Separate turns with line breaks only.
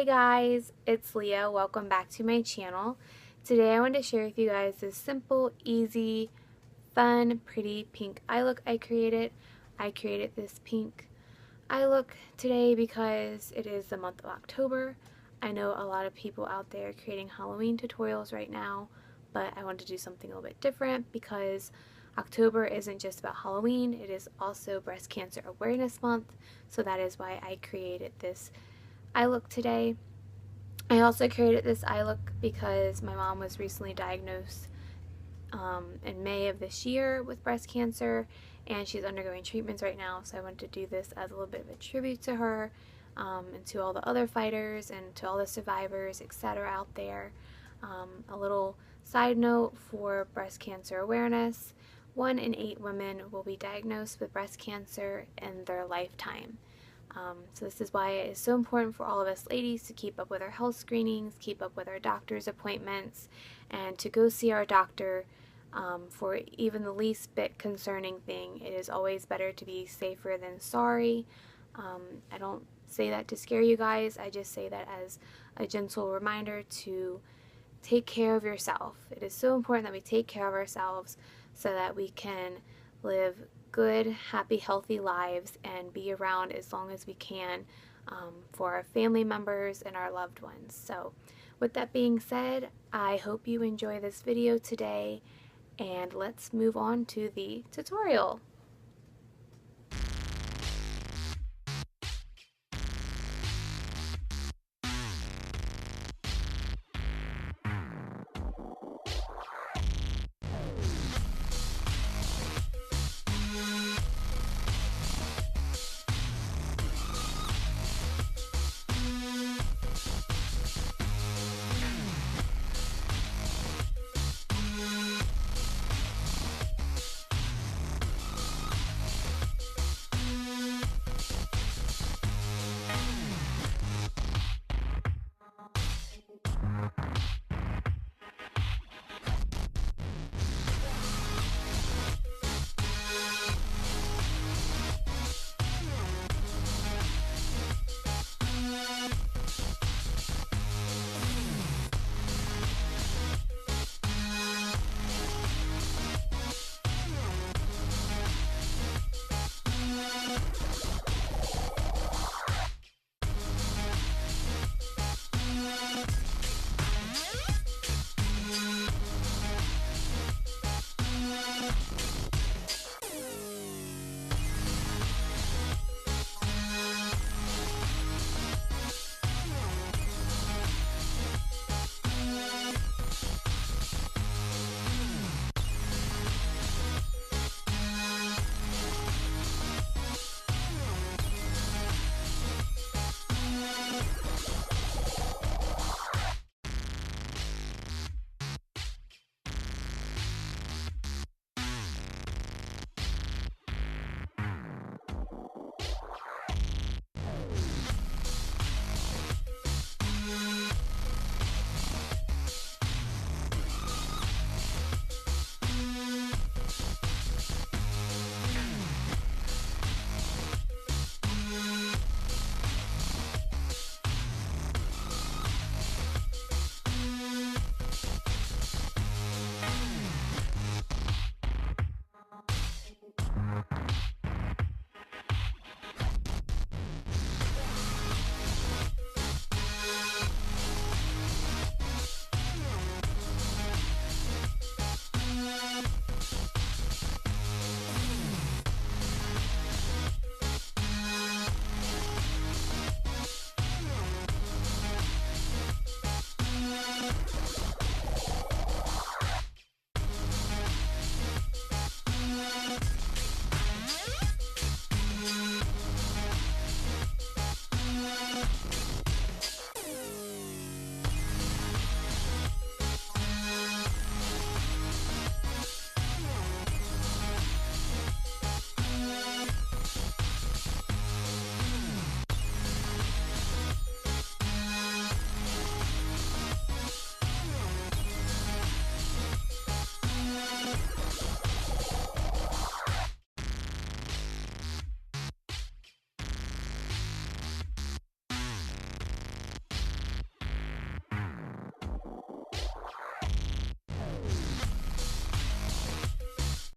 Hey guys, it's Leah. Welcome back to my channel. Today I want to share with you guys this simple, easy, fun, pretty pink eye look I created. I created this pink eye look today because it is the month of October. I know a lot of people out there creating Halloween tutorials right now, but I want to do something a little bit different because October isn't just about Halloween, it is also Breast Cancer Awareness Month, so that is why I created this eye look today. I also created this eye look because my mom was recently diagnosed in May of this year with breast cancer, and she's undergoing treatments right now, so I wanted to do this as a little bit of a tribute to her, and to all the other fighters and to all the survivors, etc. out there. A little side note for breast cancer awareness: 1 in 8 women will be diagnosed with breast cancer in their lifetime. So this is why it is so important for all of us ladies to keep up with our health screenings, keep up with our doctor's appointments, and to go see our doctor for even the least bit concerning thing. It is always better to be safer than sorry. I don't say that to scare you guys, I just say that as a gentle reminder to take care of yourself. It is so important that we take care of ourselves so that we can live good, happy, healthy lives and be around as long as we can for our family members and our loved ones. So with that being said, I hope you enjoy this video today, and let's move on to the tutorial.